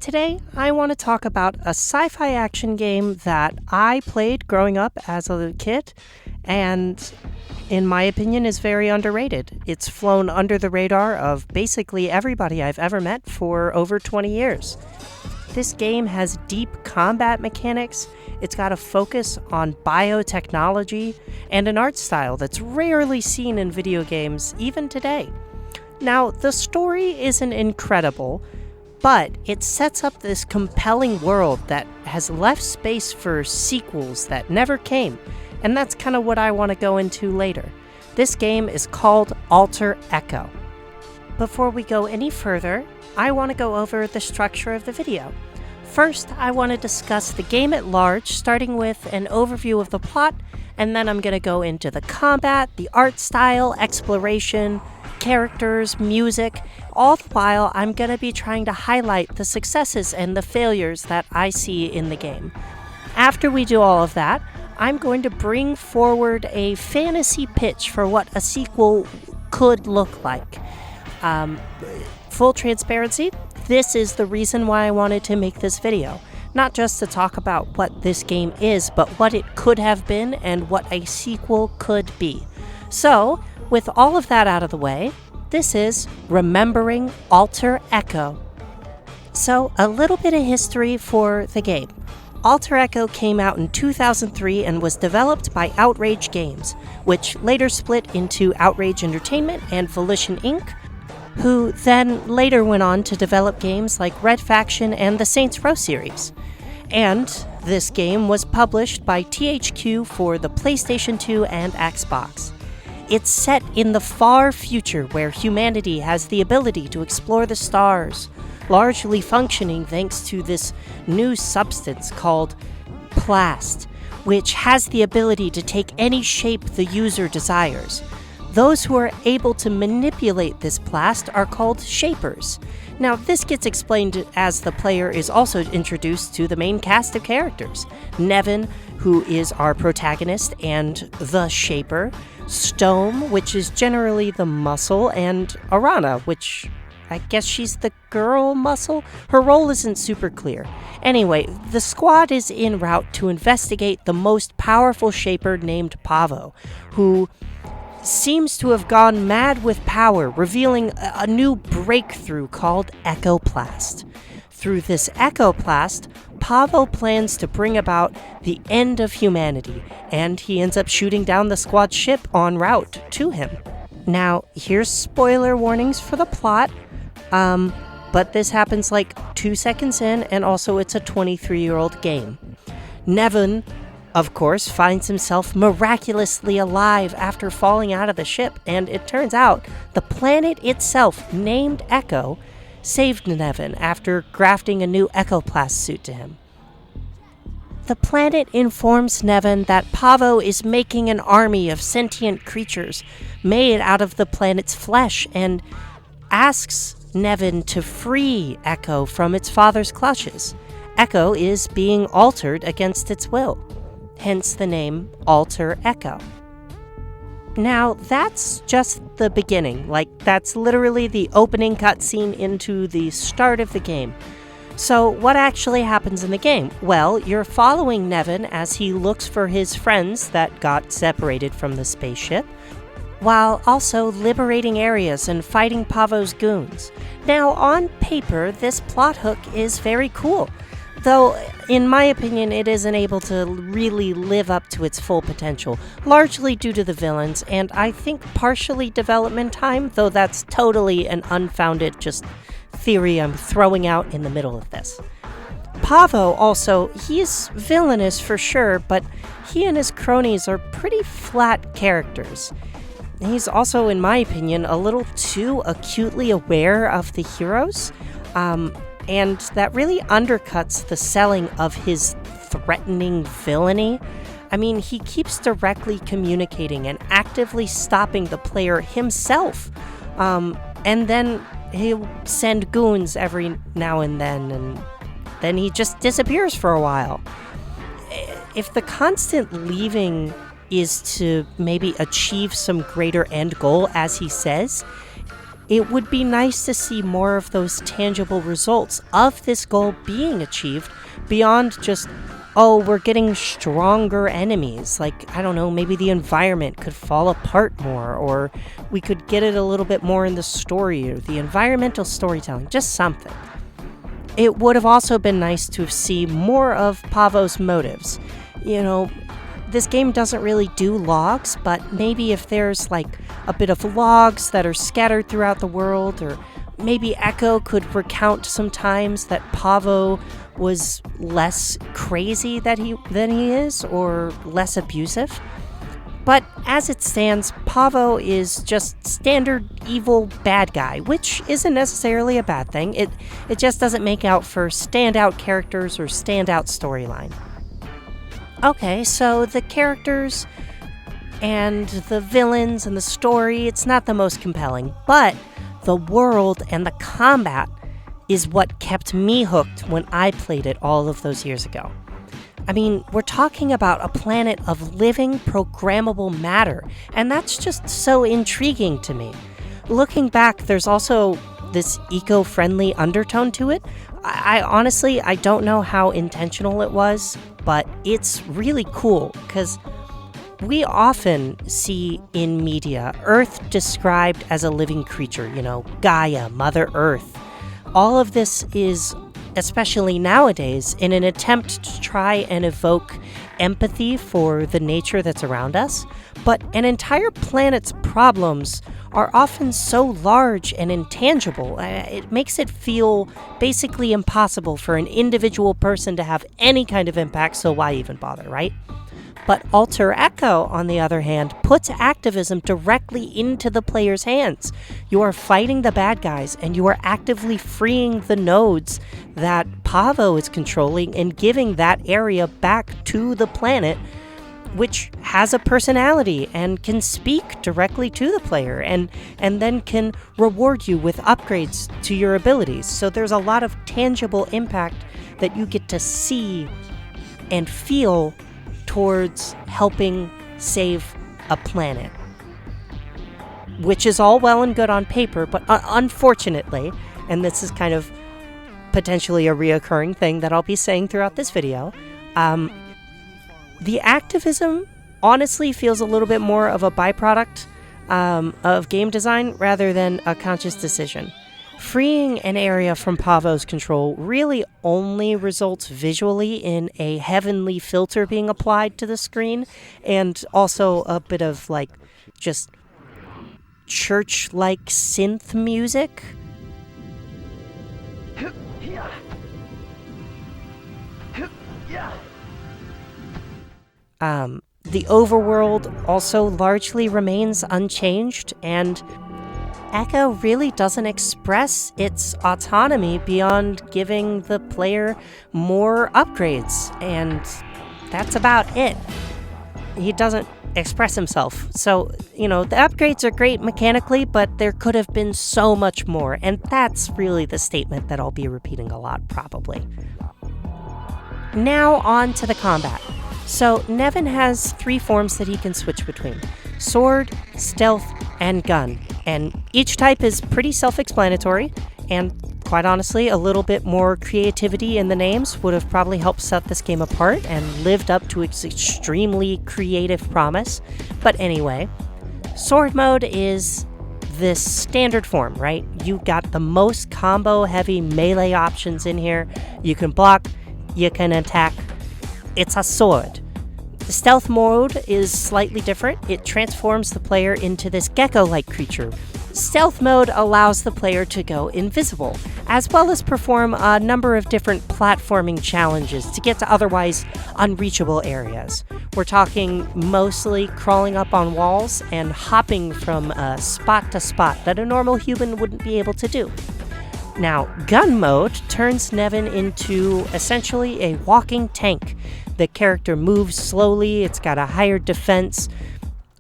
Today, I want to talk about a sci-fi action game that I played growing up as a kid, and in my opinion is very underrated. It's flown under the radar of basically everybody I've ever met for over 20 years. This game has deep combat mechanics, it's got a focus on biotechnology, and an art style that's rarely seen in video games even today. Now, the story isn't incredible, but it sets up this compelling world that has left space for sequels that never came, and that's kind of what I want to go into later. This game is called Alter Echo. Before we go any further, I want to go over the structure of the video. First, I want to discuss the game at large, starting with an overview of the plot, and then I'm going to go into the combat, the art style, exploration, characters, music. All the while, I'm going to be trying to highlight the successes and the failures that I see in the game. After we do all of that, I'm going to bring forward a fantasy pitch for what a sequel could look like. Full transparency, this is the reason why I wanted to make this video. Not just to talk about what this game is, but what it could have been and what a sequel could be. So, with all of that out of the way, this is Remembering Alter Echo. So, a little bit of history for the game. Alter Echo came out in 2003 and was developed by Outrage Games, which later split into Outrage Entertainment and Volition Inc., who then later went on to develop games like Red Faction and the Saints Row series. And this game was published by THQ for the PlayStation 2 and Xbox. It's set in the far future where humanity has the ability to explore the stars, largely functioning thanks to this new substance called Plast, which has the ability to take any shape the user desires. Those who are able to manipulate this Plast are called Shapers. Now, this gets explained as the player is also introduced to the main cast of characters. Nevin, who is our protagonist and the Shaper, Stone, which is generally the muscle, and Arana, which I guess she's the girl muscle? Her role isn't super clear. Anyway, the squad is en route to investigate the most powerful Shaper named Pavo, who seems to have gone mad with power, revealing a new breakthrough called Echoplast. Through this Echoplast, Pavo plans to bring about the end of humanity, and he ends up shooting down the squad ship en route to him. Now, here's spoiler warnings for the plot, but this happens like 2 seconds in, and also it's a 23-year-old game. Nevin, of course, finds himself miraculously alive after falling out of the ship, and it turns out the planet itself, named Echo, saved Nevin after grafting a new Echoplast suit to him. The planet informs Nevin that Pavo is making an army of sentient creatures made out of the planet's flesh and asks Nevin to free Echo from its father's clutches. Echo is being altered against its will. Hence the name Alter Echo. Now, that's just the beginning. That's literally the opening cutscene into the start of the game. So, what actually happens in the game? Well, you're following Nevin as he looks for his friends that got separated from the spaceship, while also liberating areas and fighting Pavo's goons. Now, on paper, this plot hook is very cool. Though, in my opinion, it isn't able to really live up to its full potential, largely due to the villains, and I think partially development time, though that's totally an unfounded just theory I'm throwing out in the middle of this. Pavo also, he's villainous for sure, but he and his cronies are pretty flat characters. He's also, in my opinion, a little too acutely aware of the heroes, and that really undercuts the selling of his threatening villainy. I mean, he keeps directly communicating and actively stopping the player himself. And then he'll send goons every now and then he just disappears for a while. If the constant leaving is to maybe achieve some greater end goal, as he says, It would be nice to see more of those tangible results of this goal being achieved beyond just, oh, we're getting stronger enemies. Like, I don't know, maybe the environment could fall apart more, or we could get it a little bit more in the story or the environmental storytelling, just something. It would have also been nice to see more of Pavo's motives. You know, this game doesn't really do logs, but maybe if there's like a bit of logs that are scattered throughout the world, or maybe Echo could recount some times that Pavo was less crazy than he is, or less abusive. But as it stands, Pavo is just standard evil bad guy, which isn't necessarily a bad thing. It just doesn't make out for standout characters or standout storyline. Okay, so the characters and the villains and the story, it's not the most compelling, but the world and the combat is what kept me hooked when I played it all of those years ago. I mean, we're talking about a planet of living, programmable matter, and that's just so intriguing to me. Looking back, there's also this eco-friendly undertone to it. I honestly don't know how intentional it was, but it's really cool, because we often see in media Earth described as a living creature, Gaia, Mother Earth. All of this is, especially nowadays, in an attempt to try and evoke empathy for the nature that's around us, but an entire planet's problems are often so large and intangible, it makes it feel basically impossible for an individual person to have any kind of impact, so why even bother, right? But Alter Echo, on the other hand, puts activism directly into the player's hands. You are fighting the bad guys, and you are actively freeing the nodes that Pavo is controlling and giving that area back to the planet, which has a personality and can speak directly to the player and then can reward you with upgrades to your abilities. So there's a lot of tangible impact that you get to see and feel towards helping save a planet, which is all well and good on paper, but unfortunately, and this is kind of potentially a reoccurring thing that I'll be saying throughout this video, the activism honestly feels a little bit more of a byproduct of game design rather than a conscious decision. Freeing an area from Pavo's control really only results visually in a heavenly filter being applied to the screen, and also a bit of just church-like synth music. The overworld also largely remains unchanged, and Echo really doesn't express its autonomy beyond giving the player more upgrades, and that's about it. He doesn't express himself. So, the upgrades are great mechanically, but there could have been so much more, and that's really the statement that I'll be repeating a lot, probably. Now on to the combat. So, Nevin has 3 forms that he can switch between: sword, stealth, and gun. And each type is pretty self-explanatory, and quite honestly, a little bit more creativity in the names would have probably helped set this game apart and lived up to its extremely creative promise. But anyway, sword mode is this standard form, right? You got the most combo-heavy melee options in here. You can block, you can attack. It's a sword. The stealth mode is slightly different. It transforms the player into this gecko-like creature. Stealth mode allows the player to go invisible, as well as perform a number of different platforming challenges to get to otherwise unreachable areas. We're talking mostly crawling up on walls and hopping from spot to spot that a normal human wouldn't be able to do. Now, gun mode turns Nevin into essentially a walking tank. The character moves slowly, it's got a higher defense,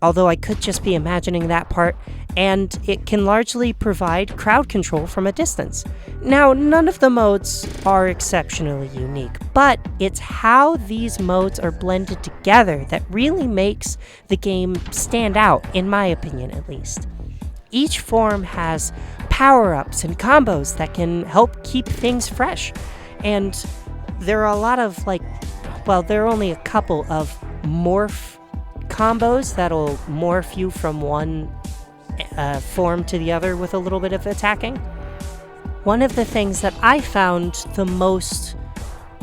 although I could just be imagining that part, and it can largely provide crowd control from a distance. Now, none of the modes are exceptionally unique, but it's how these modes are blended together that really makes the game stand out, in my opinion at least. each form has power-ups and combos that can help keep things fresh. And there are a lot of there are only a couple of morph combos that'll morph you from one form to the other with a little bit of attacking. One of the things that I found the most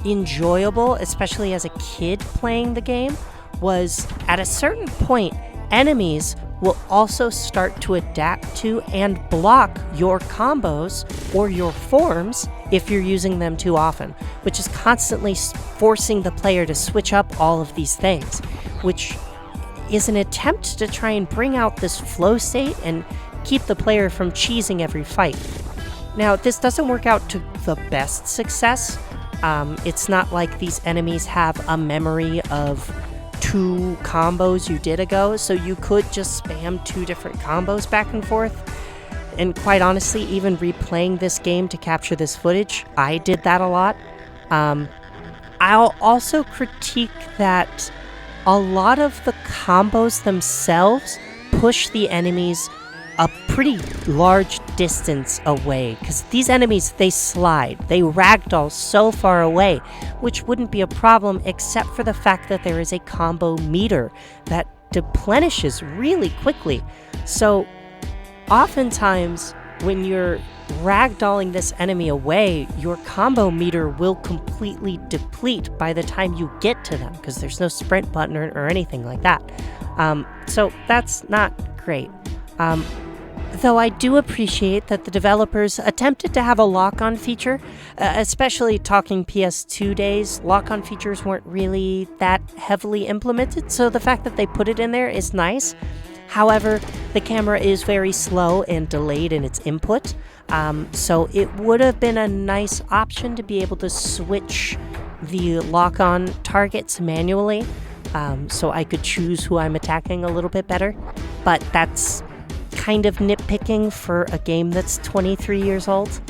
enjoyable, especially as a kid playing the game, was at a certain point, enemies will also start to adapt to and block your combos or your forms if you're using them too often, which is constantly forcing the player to switch up all of these things, which is an attempt to try and bring out this flow state and keep the player from cheesing every fight. Now, this doesn't work out to the best success. It's not like these enemies have a memory of 2 combos you did ago, so you could just spam 2 different combos back and forth. And quite honestly, even replaying this game to capture this footage, I did that a lot. I'll also critique that a lot of the combos themselves push the enemies a pretty large distance away, because these enemies, they slide, they ragdoll so far away, which wouldn't be a problem except for the fact that there is a combo meter that replenishes really quickly. So oftentimes when you're ragdolling this enemy away, your combo meter will completely deplete by the time you get to them, because there's no sprint button or anything like that. So that's not great. Though I do appreciate that the developers attempted to have a lock-on feature, especially talking PS2 days. Lock-on features weren't really that heavily implemented, so the fact that they put it in there is nice. However, the camera is very slow and delayed in its input, so it would have been a nice option to be able to switch the lock-on targets manually, so I could choose who I'm attacking a little bit better, but that's kind of nitpicking for a game that's 23 years old.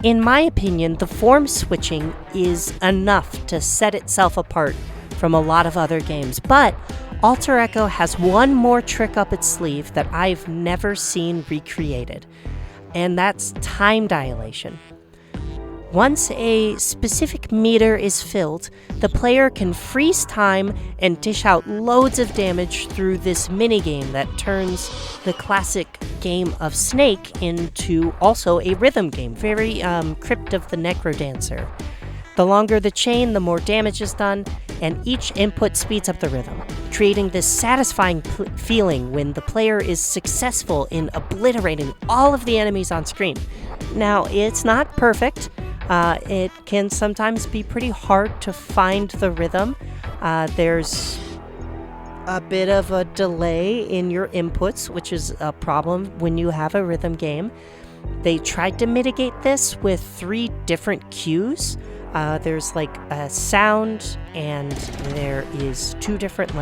In my opinion, the form switching is enough to set itself apart from a lot of other games, but Alter Echo has one more trick up its sleeve that I've never seen recreated, and that's time dilation. Once a specific meter is filled, the player can freeze time and dish out loads of damage through this minigame that turns the classic game of Snake into also a rhythm game, very Crypt of the Necrodancer. The longer the chain, the more damage is done, and each input speeds up the rhythm, creating this satisfying feeling when the player is successful in obliterating all of the enemies on screen. Now, it's not perfect. It can sometimes be pretty hard to find the rhythm. There's a bit of a delay in your inputs, which is a problem when you have a rhythm game. They tried to mitigate this with 3 different cues. There's like a sound, and there is 2 different,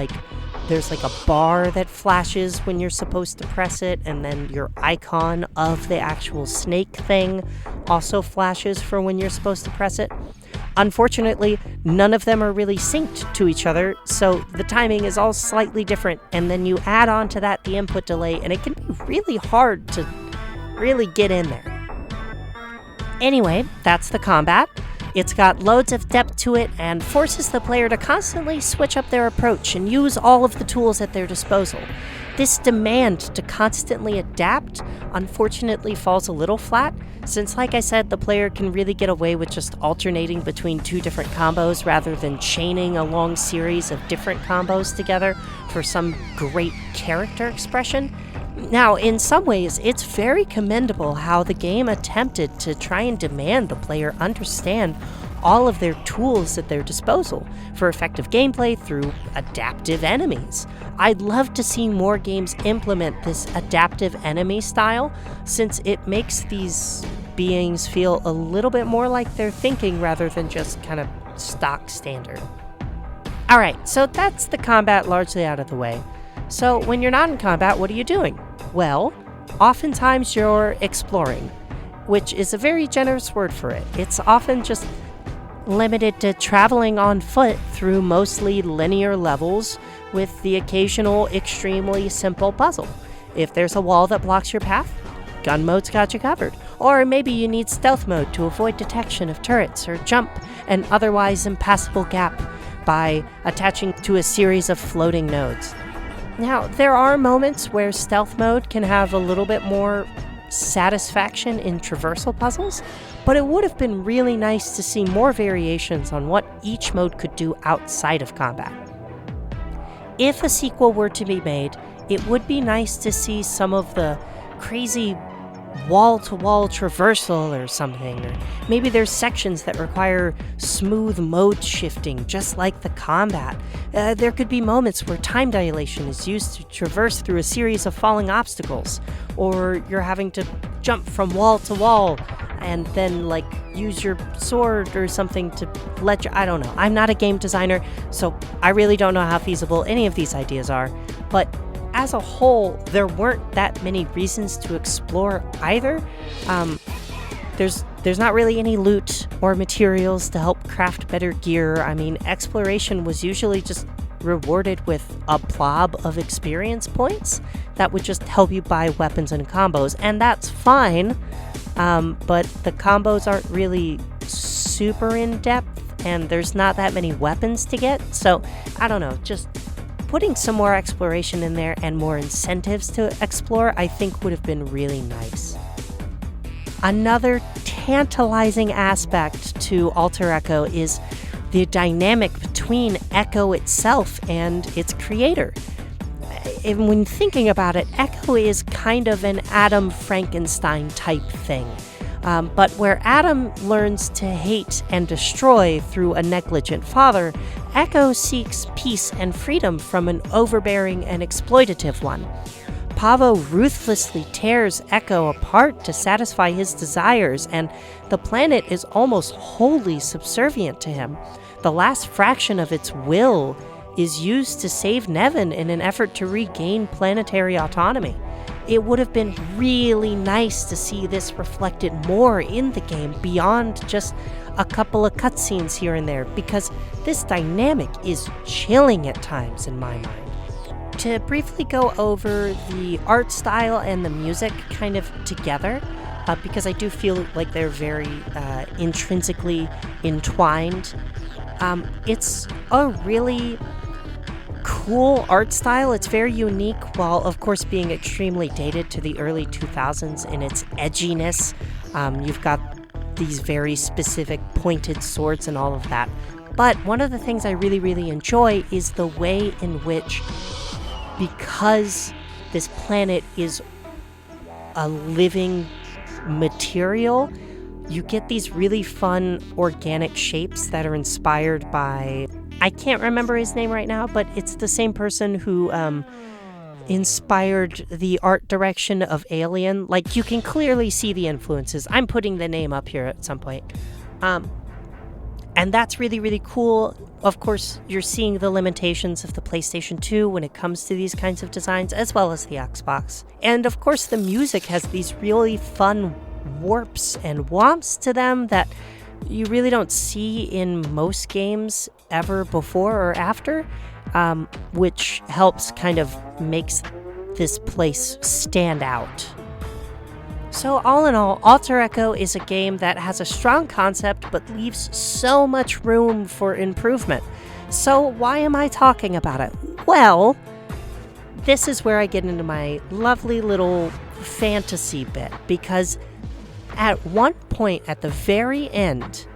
there's like a bar that flashes when you're supposed to press it, and then your icon of the actual snake thing also flashes for when you're supposed to press it. Unfortunately, none of them are really synced to each other, so the timing is all slightly different, and then you add on to that the input delay, and it can be really hard to really get in there. Anyway, that's the combat. It's got loads of depth to it and forces the player to constantly switch up their approach and use all of the tools at their disposal. This demand to constantly adapt unfortunately falls a little flat, since like I said, the player can really get away with just alternating between 2 different combos rather than chaining a long series of different combos together for some great character expression. Now, in some ways, it's very commendable how the game attempted to try and demand the player understand all of their tools at their disposal for effective gameplay through adaptive enemies. I'd love to see more games implement this adaptive enemy style, since it makes these beings feel a little bit more like they're thinking rather than just kind of stock standard. Alright, so that's the combat largely out of the way. So when you're not in combat, what are you doing? Well, oftentimes you're exploring, which is a very generous word for it. It's often just limited to traveling on foot through mostly linear levels with the occasional extremely simple puzzle. If there's a wall that blocks your path, gun mode's got you covered. Or maybe you need stealth mode to avoid detection of turrets or jump an otherwise impassable gap by attaching to a series of floating nodes. Now, there are moments where stealth mode can have a little bit more satisfaction in traversal puzzles, but it would have been really nice to see more variations on what each mode could do outside of combat. If a sequel were to be made, it would be nice to see some of the crazy wall-to-wall traversal or something, or maybe there's sections that require smooth mode shifting, just like the combat. There could be moments where time dilation is used to traverse through a series of falling obstacles, or you're having to jump from wall to wall and then like use your sword or something to let you, I don't know. I'm not a game designer, so I really don't know how feasible any of these ideas are, but as a whole, there weren't that many reasons to explore either. There's not really any loot or materials to help craft better gear. I mean, exploration was usually just rewarded with a blob of experience points that would just help you buy weapons and combos, and that's fine, but the combos aren't really super in-depth, and there's not that many weapons to get, so I don't know, just putting some more exploration in there and more incentives to explore, I think would have been really nice. Another tantalizing aspect to Alter Echo is the dynamic between Echo itself and its creator. And when thinking about it, Echo is kind of an Adam Frankenstein type thing. But where Adam learns to hate and destroy through a negligent father, Echo seeks peace and freedom from an overbearing and exploitative one. Pavo ruthlessly tears Echo apart to satisfy his desires, and the planet is almost wholly subservient to him. The last fraction of its will is used to save Nevin in an effort to regain planetary autonomy. It would have been really nice to see this reflected more in the game beyond just a couple of cutscenes here and there, because this dynamic is chilling at times in my mind. To briefly go over the art style and the music kind of together, because I do feel like they're very intrinsically entwined. It's a really cool art style. It's very unique, while of course being extremely dated to the early 2000s in its edginess. You've got these very specific pointed swords and all of that. But one of the things I really, really enjoy is the way in which, because this planet is a living material, you get these really fun organic shapes that are inspired by, I can't remember his name right now, but it's the same person who inspired the art direction of Alien. Like, you can clearly see the influences. I'm putting the name up here at some point. And that's really, really cool. Of course, you're seeing the limitations of the PlayStation 2 when it comes to these kinds of designs, as well as the Xbox. And of course, the music has these really fun warps and womps to them that you really don't see in most games ever before or after, which helps kind of makes this place stand out. So all in all, Alter Echo is a game that has a strong concept but leaves so much room for improvement. So why am I talking about it? Well, this is where I get into my lovely little fantasy bit, because at one point at the very end,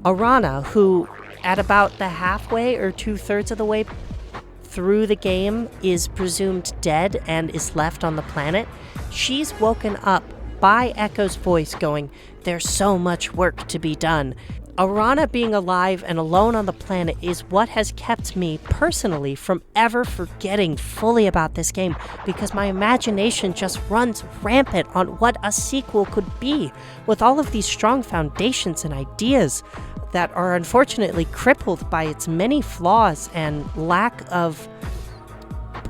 Arana, who at about the halfway or 2/3 of the way through the game is presumed dead and is left on the planet, she's woken up by Echo's voice going, "There's so much work to be done." Arana being alive and alone on the planet is what has kept me personally from ever forgetting fully about this game, because my imagination just runs rampant on what a sequel could be, with all of these strong foundations and ideas that are unfortunately crippled by its many flaws and lack of,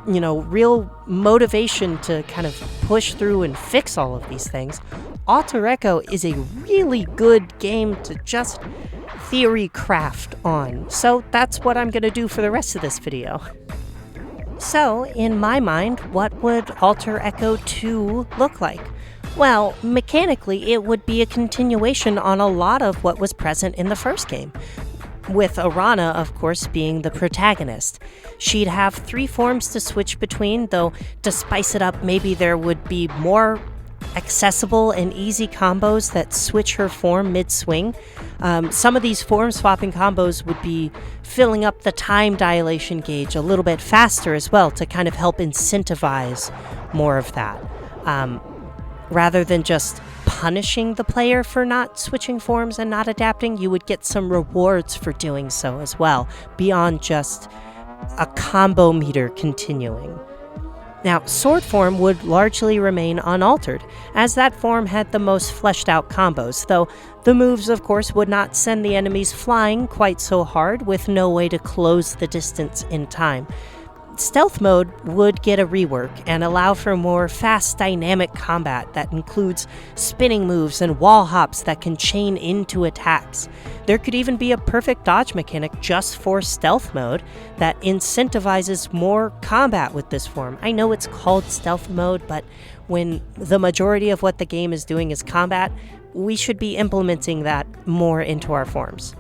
real motivation to kind of push through and fix all of these things. Alter Echo is a really good game to just theory craft on. So that's what I'm going to do for the rest of this video. So, in my mind, what would Alter Echo 2 look like? Well, mechanically, it would be a continuation on a lot of what was present in the first game, with Arana, of course, being the protagonist. She'd have 3 forms to switch between, though to spice it up, maybe there would be more accessible and easy combos that switch her form mid-swing. Some of these form-swapping combos would be filling up the time dilation gauge a little bit faster as well to kind of help incentivize more of that. Rather than just punishing the player for not switching forms and not adapting, you would get some rewards for doing so as well, beyond just a combo meter continuing. Now, sword form would largely remain unaltered, as that form had the most fleshed out combos, though the moves, of course, would not send the enemies flying quite so hard, with no way to close the distance in time. Stealth mode would get a rework and allow for more fast, dynamic combat that includes spinning moves and wall hops that can chain into attacks. There could even be a perfect dodge mechanic just for stealth mode that incentivizes more combat with this form. I know it's called stealth mode, but when the majority of what the game is doing is combat, we should be implementing that more into our forms.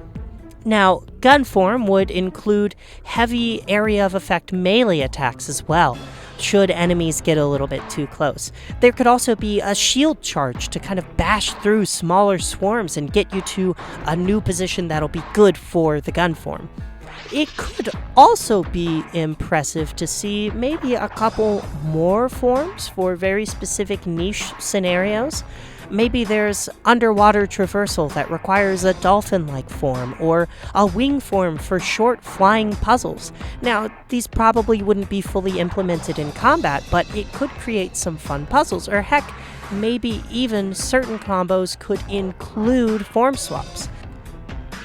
Now, gun form would include heavy area of effect melee attacks as well, should enemies get a little bit too close. There could also be a shield charge to kind of bash through smaller swarms and get you to a new position that'll be good for the gun form. It could also be impressive to see maybe a couple more forms for very specific niche scenarios. Maybe there's underwater traversal that requires a dolphin-like form, or a wing form for short flying puzzles. Now, these probably wouldn't be fully implemented in combat, but it could create some fun puzzles, or heck, maybe even certain combos could include form swaps.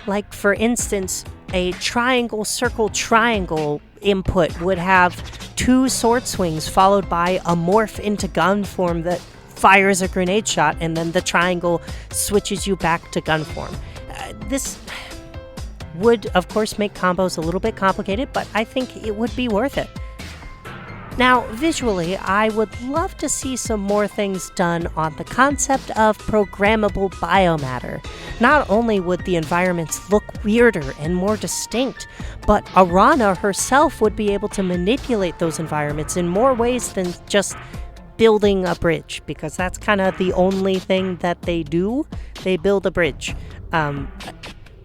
Like, for instance, a triangle, circle, triangle input would have 2 sword swings followed by a morph into gun form that fires a grenade shot, and then the triangle switches you back to gun form. This would, of course, make combos a little bit complicated, but I think it would be worth it. Now, visually, I would love to see some more things done on the concept of programmable biomatter. Not only would the environments look weirder and more distinct, but Arana herself would be able to manipulate those environments in more ways than just building a bridge, because that's kind of the only thing that they do. They build a bridge.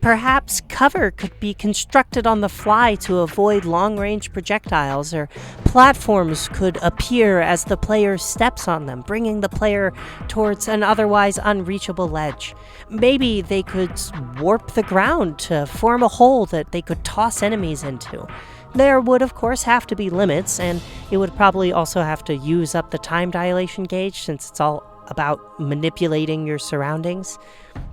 Perhaps cover could be constructed on the fly to avoid long-range projectiles, or platforms could appear as the player steps on them, bringing the player towards an otherwise unreachable ledge. Maybe they could warp the ground to form a hole that they could toss enemies into. There would, of course, have to be limits, and it would probably also have to use up the time dilation gauge, since it's all about manipulating your surroundings.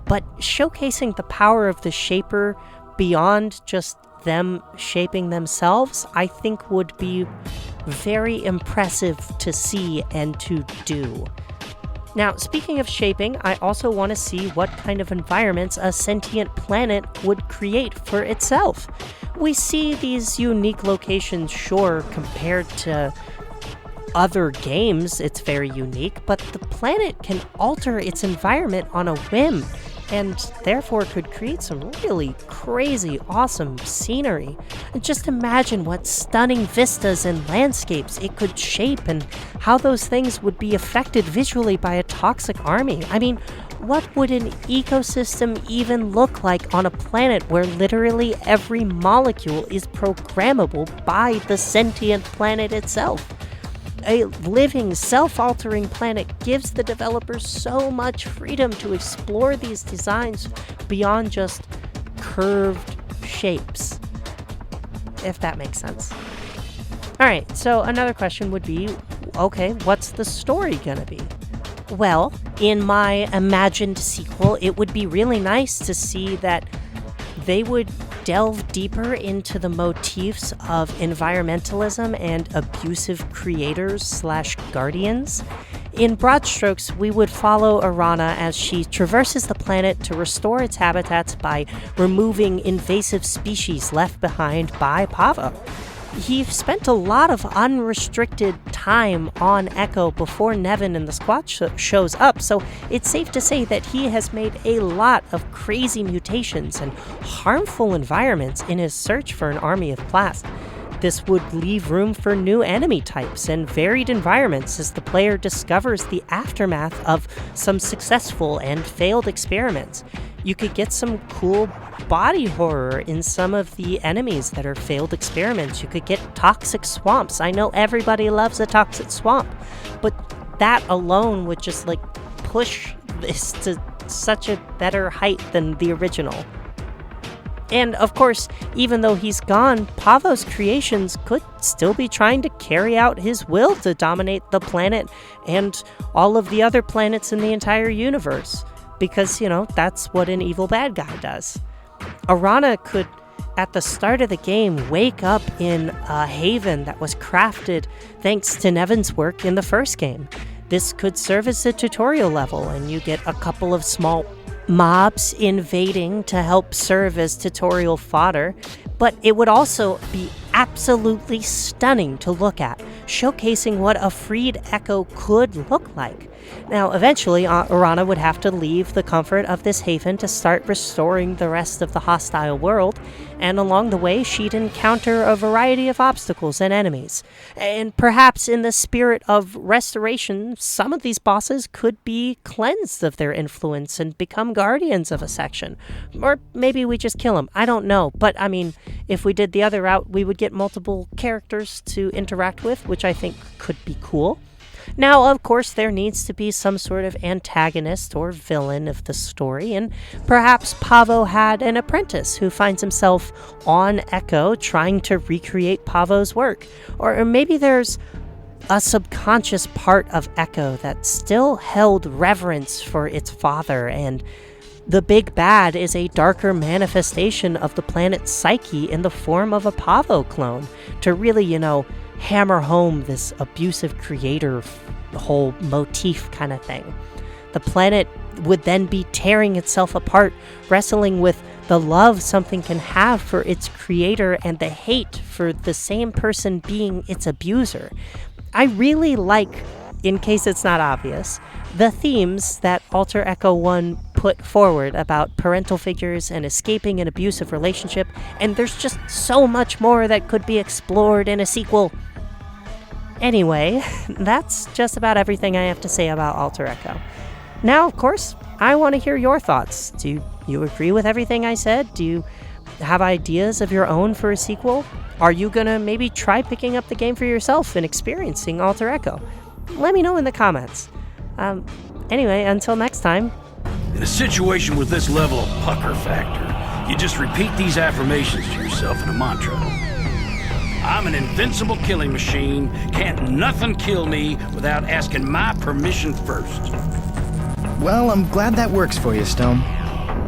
But showcasing the power of the shaper beyond just them shaping themselves, I think would be very impressive to see and to do. Now, speaking of shaping, I also want to see what kind of environments a sentient planet would create for itself. We see these unique locations, sure, compared to other games, it's very unique, but the planet can alter its environment on a whim, and therefore could create some really crazy, awesome scenery. And just imagine what stunning vistas and landscapes it could shape, and how those things would be affected visually by a toxic army. I mean, what would an ecosystem even look like on a planet where literally every molecule is programmable by the sentient planet itself? A living, self-altering planet gives the developers so much freedom to explore these designs beyond just curved shapes, if that makes sense. Alright, so another question would be, okay, what's the story gonna be? Well, in my imagined sequel, it would be really nice to see that they would delve deeper into the motifs of environmentalism and abusive creators/guardians. In broad strokes, we would follow Arana as she traverses the planet to restore its habitats by removing invasive species left behind by Pava. he spent a lot of unrestricted time on Echo before Nevin and the squad shows up, so it's safe to say that he has made a lot of crazy mutations and harmful environments in his search for an army of Plast. This would leave room for new enemy types and varied environments as the player discovers the aftermath of some successful and failed experiments. You could get some cool body horror in some of the enemies that are failed experiments. You could get toxic swamps. I know everybody loves a toxic swamp, but that alone would just push this to such a better height than the original. And of course, even though he's gone, Pavo's creations could still be trying to carry out his will to dominate the planet and all of the other planets in the entire universe. Because, that's what an evil bad guy does. Arana could, at the start of the game, wake up in a haven that was crafted thanks to Nevin's work in the first game. This could serve as a tutorial level, and you get a couple of small mobs invading to help serve as tutorial fodder, but it would also be absolutely stunning to look at, showcasing what a freed Echo could look like. Now, eventually, Arana would have to leave the comfort of this haven to start restoring the rest of the hostile world, and along the way, she'd encounter a variety of obstacles and enemies. And perhaps in the spirit of restoration, some of these bosses could be cleansed of their influence and become guardians of a section. Or maybe we just kill them. I don't know. But, if we did the other route, we would get multiple characters to interact with, which I think could be cool. Now, of course, there needs to be some sort of antagonist or villain of the story, and perhaps Pavo had an apprentice who finds himself on Echo trying to recreate Pavo's work. Or maybe there's a subconscious part of Echo that still held reverence for its father, and the big bad is a darker manifestation of the planet's psyche in the form of a Pavo clone to really, hammer home this abusive creator whole motif kind of thing. The planet would then be tearing itself apart, wrestling with the love something can have for its creator and the hate for the same person being its abuser. I really like, in case it's not obvious, the themes that Alter Echo 1 put forward about parental figures and escaping an abusive relationship, and there's just so much more that could be explored in a sequel. Anyway, that's just about everything I have to say about Alter Echo. Now, of course, I want to hear your thoughts. Do you agree with everything I said? Do you have ideas of your own for a sequel? Are you going to maybe try picking up the game for yourself and experiencing Alter Echo? Let me know in the comments. Anyway, until next time. In a situation with this level of pucker factor, you just repeat these affirmations to yourself in a mantra. I'm an invincible killing machine. Can't nothing kill me without asking my permission first. Well, I'm glad that works for you, Stone.